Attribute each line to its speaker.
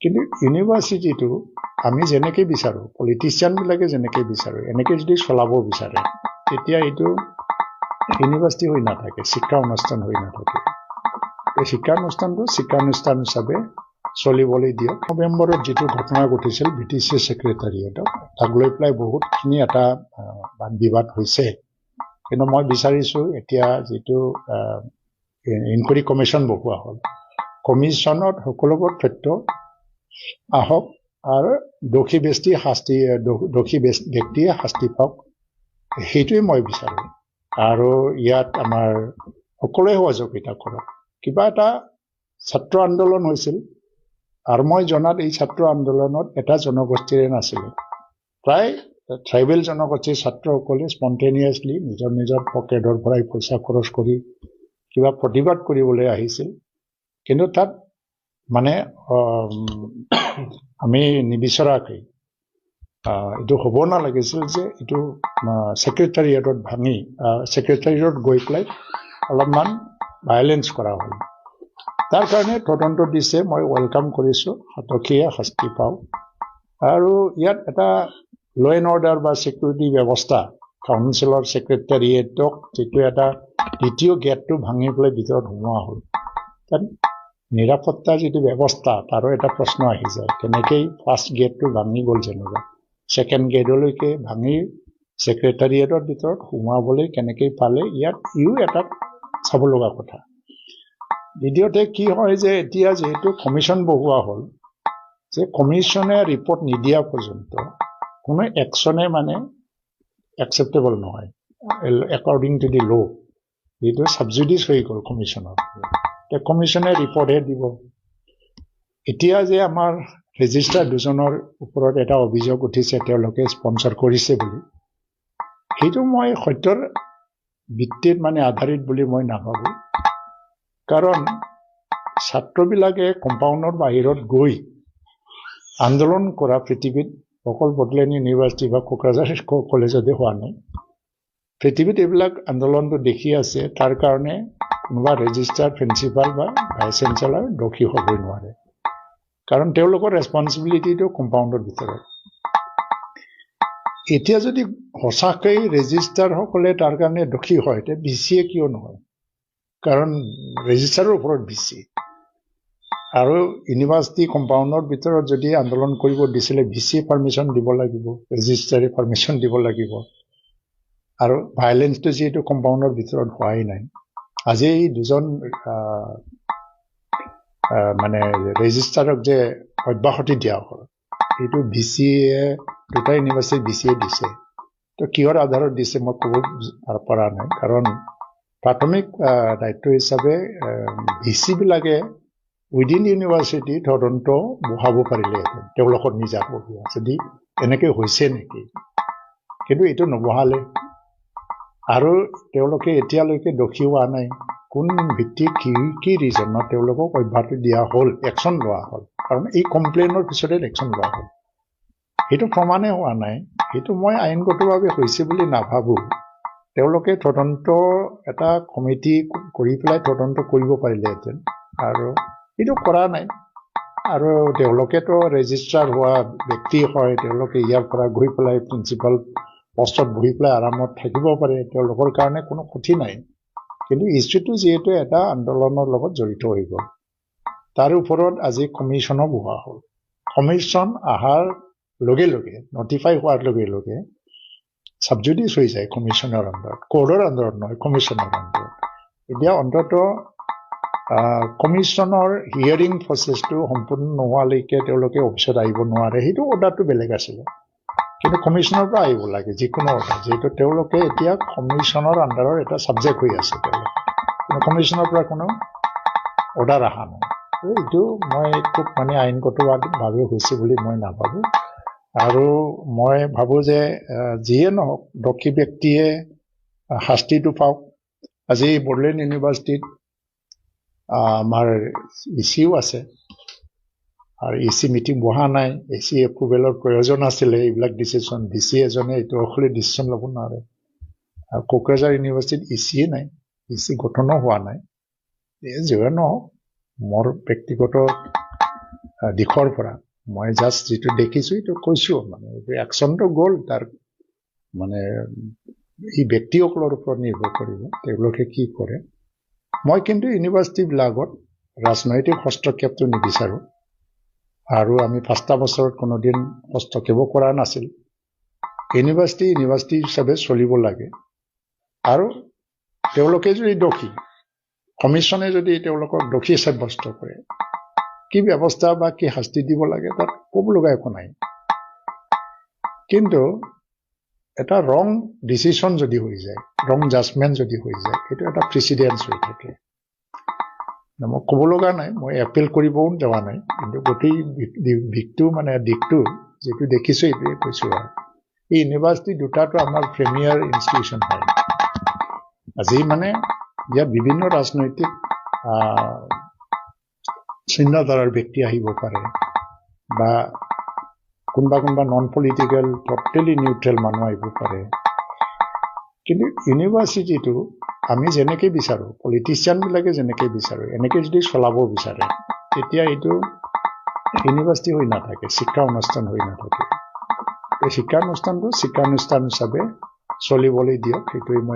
Speaker 1: কিন্তু ইউনিভাৰ্চিটিটো আমি যেনেকে বিচাৰো পলিটিচিয়ানবিলাকে যেনেকে বিচাৰো এনেকে যদি চলাব বিচাৰে তেতিয়া এইটো ইউনিভাৰ্চিটি হৈ নাথাকে শিক্ষা অনুষ্ঠান হৈ নাথাকে এই শিক্ষা অনুষ্ঠান হিচাপে চলিবলৈ দিয়ক নৱেম্বৰত যিটো ঘটনা ঘটিছিল BTC ছেক্ৰেটাৰিয়েটত তাক লৈ পেলাই বহুতখিনি এটা বিবাদ হৈছে কিন্তু মই বিচাৰিছো এতিয়া যিটো ইনকুৱাৰী কমিশ্যন বহোৱা হ'ল কমিশ্যনত সকলোবোৰ তথ্য আহক আৰু দোষী ব্যক্তিয়ে শাস্তি পাওক সেইটোৱে মই বিচাৰো আৰু ইয়াত আমাৰ সকলোৱে সহযোগিতা কৰক কিবা এটা ছাত্ৰ আন্দোলন হৈছিল আৰু মই জনাত এই ছাত্ৰ আন্দোলনত এটা জনগোষ্ঠীৰে নাছিল প্ৰায় ট্ৰাইবেল জনগোষ্ঠীৰ ছাত্ৰসকলে স্পন্টেনিয়াছলি নিজৰ পকেটৰ পৰাই পইচা খৰচ কৰি কিবা প্ৰতিবাদ কৰিবলৈ আহিছিল কিন্তু তাত মানে আমি নিবিচৰাকৈ এইটো হ'ব নালাগিছিল যে এইটো ছেক্ৰেটাৰিয়েটত ভাঙি ছেক্ৰেটাৰিয়েটত গৈ পেলাই অলপমান ভাইলেঞ্চ কৰা হ'ল তাৰ কাৰণে তদন্ত দিছে মই ৱেলকাম কৰিছো দোষীয়ে শাস্তি পাওক আৰু ইয়াত এটা ল এণ্ড অৰ্ডাৰ বা ছিকিউৰিটি ব্যৱস্থা কাউন্সিলৰ ছেক্ৰেটাৰিয়েটক যিটো এটা দ্বিতীয় গেটটো ভাঙি পেলাই ভিতৰত সোমোৱা হ'ল তাত নিৰাপত্তা যিটো ব্যৱস্থা তাৰো এটা প্ৰশ্ন আহি যায় কেনেকৈ ফাৰ্ষ্ট গেটটো ভাঙি গ'ল যেনিবা ছেকেণ্ড গেটলৈকে ভাঙি ছেক্ৰেটাৰিয়েটৰ ভিতৰত সোমাবলৈ কেনেকৈ পালে ইয়াত এটা চাব লগা কথা দ্বিতীয়তে কি হয় যে এতিয়া যিহেতু কমিশ্যন বহোৱা হ'ল যে কমিশ্যনে ৰিপৰ্ট নিদিয়া পৰ্যন্ত কোনো একশ্যনে মানে একচেপ্টেবল নহয় একৰ্ডিং টু দি ল' যিটো ছাবজুডিচ হৈ গ'ল কমিশ্যনৰ কমিশ্যনে ৰিপৰ্টহে দিব এতিয়া যে আমাৰ ৰেজিষ্ট্ৰাৰ দুজনৰ ওপৰত এটা অভিযোগ উঠিছে তেওঁলোকে স্পন্সৰ কৰিছে বুলি সেইটো মই সত্যৰ ভিত্তিত মানে আধাৰিত বুলি মই নাভাবোঁ কাৰণ ছাত্ৰবিলাকে কম্পাউণ্ডৰ বাহিৰত গৈ আন্দোলন কৰা পৃথিৱীত অকল বড়োলেণ্ড ইউনিভাৰ্চিটি বা কোকৰাঝাৰ কলেজতে হোৱা নাই পৃথিৱীত এইবিলাক আন্দোলনটো দেখি আছে তাৰ কাৰণে কোনোবা ৰেজিষ্ট্ৰাৰ প্ৰিন্সিপাল বা ভাইচ চেঞ্চেলৰ দোষী হ'বই নোৱাৰে কাৰণ তেওঁলোকৰ ৰেছপন্সিবিলিটিটো কম্পাউণ্ডৰ ভিতৰত এতিয়া যদি সঁচাকৈ ৰেজিষ্ট্ৰাৰসকলে তাৰ কাৰণে দোষী হয় তে BCA কিয় নহয় কাৰণ ৰেজিষ্ট্ৰাৰৰ ওপৰত BC আৰু ইউনিভাৰ্চিটি কম্পাউণ্ডৰ ভিতৰত যদি আন্দোলন কৰিব দিছিলে BCA পাৰ্মিশ্যন দিব লাগিব ৰেজিষ্ট্ৰাৰে পাৰ্মিশ্যন দিব লাগিব আৰু ভাইলেঞ্চটো যিহেতু কম্পাউণ্ডৰ ভিতৰত হোৱাই নাই আজি এই দুজন মানে ৰেজিষ্ট্ৰাৰক যে অব্যাহতি দিয়া হ'ল এইটো BCA দুটা ইউনিভাৰ্চিটি BCA দিছে তো কিহৰ আধাৰত দিছে মই ক'ব পৰা নাই কাৰণ প্ৰাথমিক দায়িত্ব হিচাপে BCবিলাকে উইদিন ইউনিভাৰ্চিটি তদন্ত বহাব পাৰিলেহেঁতেন তেওঁলোকৰ নিজাববীয়া যদি এনেকৈ হৈছে নেকি কিন্তু এইটো নবহালে আৰু তেওঁলোকে এতিয়ালৈকে দোষী হোৱা নাই কোন ভিত্তিত কি ৰিজনত তেওঁলোকক অব্যাহতি দিয়া হ'ল একশ্যন লোৱা হ'ল কাৰণ এই কমপ্লেইনৰ পিছতে একশ্যন লোৱা হ'ল সেইটো প্ৰমাণে হোৱা নাই সেইটো মই আইনগতভাৱে হৈছে বুলি নাভাবোঁ তেওঁলোকে তদন্ত এটা কমিটি কৰি পেলাই তদন্ত কৰিব পাৰিলেহেঁতেন আৰু এইটো কৰা নাই আৰু তেওঁলোকেতো ৰেজিষ্ট্ৰাৰ হোৱা ব্যক্তি হয় তেওঁলোকে ইয়াৰ পৰা গৈ পেলাই প্ৰিন্সিপাল পষ্টত বহি পেলাই আৰামত থাকিব পাৰে তেওঁলোকৰ কাৰণে কোনো ক্ষতি নাই কিন্তু ইছ্যুটো যিহেতু এটা আন্দোলনৰ লগত জড়িত হৈ গ'ল তাৰ ওপৰত আজি কমিশ্যনো বহোৱা হ'ল কমিশ্যন অহাৰ লগে লগে নটিফাই হোৱাৰ লগে লগে ছাবজুডিচ হৈ যায় কমিশ্যনৰ আণ্ডাৰত কোৰ্টৰ আণ্ডাৰত নহয় কমিশ্যনৰ আণ্ডাৰত এতিয়া অন্ততঃ কমিশ্যনৰ হিয়াৰিং প্ৰচেছটো সম্পূৰ্ণ নোহোৱালৈকে তেওঁলোকে অফিচত আহিব নোৱাৰে সেইটো অৰ্ডাৰটো বেলেগ আছিলে কিন্তু কমিশ্যনৰ পৰা আহিব লাগে যিকোনো অৰ্ডাৰ যিহেতু তেওঁলোকে এতিয়া কমিশ্যনৰ আণ্ডাৰৰ এটা ছাবজেক্ট হৈ আছে তেওঁলোকে কমিশ্যনৰ পৰা কোনো অৰ্ডাৰ অহা নাই এইটো মই খুব মানে আইনগতভাৱে হৈছে বুলি মই নাভাবোঁ আৰু মই ভাবোঁ যে যিয়ে নহওক দোষী ব্যক্তিয়ে শাস্তিটো পাওক আজি বড়োলেণ্ড ইউনিভাৰ্চিটিত আমাৰ ECও আছে আৰু EC মিটিং বহা নাই EC এপ্ৰুভেলৰ প্ৰয়োজন আছিলে এইবিলাক ডিচিশ্যন BC এজনে এইটো অকলে ডিচিশ্যন ল'ব নোৱাৰে আৰু কোকৰাঝাৰ ইউনিভাৰ্চিটিত ECয়ে নাই EC গঠনো হোৱা নাই যিয়ে নহওক মোৰ ব্যক্তিগত দিশৰ পৰা মই জাষ্ট যিটো দেখিছো এইটো কৈছো মানে একশ্যনটো গ'ল তাৰ মানে এই ব্যক্তিসকলৰ ওপৰত নিৰ্ভৰ কৰিব তেওঁলোকে কি কৰে মই কিন্তু ইউনিভাৰ্চিটিবিলাকত ৰাজনৈতিক হস্তক্ষেপটো নিবিচাৰো আৰু আমি 5টা বছৰত কোনোদিন হস্তক্ষেপ কৰা নাছিল ইউনিভাৰ্চিটি হিচাপে চলিব লাগে আৰু তেওঁলোকে যদি দোষী কমিশনে যদি তেওঁলোকক দোষী সাব্যস্ত কৰে কি ব্যৱস্থা বা কি শাস্তি দিব লাগে তাত ক'ব লগা একো নাই কিন্তু এটা ৰং ডিসিশন যদি হৈ যায় ৰং জাজমেন্ট যদি হৈ যায় এটা এটা প্ৰেসিডেন্স হৈ থাকে মই ক'ব লগা নাই মই এপিল কৰিবও যোৱা নাই কিন্তু গোটেই দিকটো মানে দিকটো যেটো দেখিছো এইটোৱে কৈছো আৰু এই ইউনিভাৰ্চিটি দুটাটো আমাৰ প্ৰিমিয়াৰ ইনষ্টিটিউচন হয় আজি মানে ইয়াত বিভিন্ন ৰাজনৈতিক চিন্তাধাৰাৰ ব্যক্তি আহিব পাৰে বা কোনোবা নন পলিটিক্যাল টোটালি নিউট্ৰেল মানুহ আহিব পাৰে কিন্তু ইউনিভাৰ্চিটিটো আমি যেনেকৈ বিচাৰো পলিটিচিয়ানবিলাকে যেনেকৈ বিচাৰো এনেকৈ যদি চলাব বিচাৰে তেতিয়া এইটো ইউনিভাৰ্চিটি হৈ নাথাকে শিক্ষা অনুষ্ঠান হৈ নাথাকে এই শিক্ষা অনুষ্ঠানটো শিক্ষা অনুষ্ঠান হিচাপে চলিবলৈ দিয়ক সেইটোৱে মই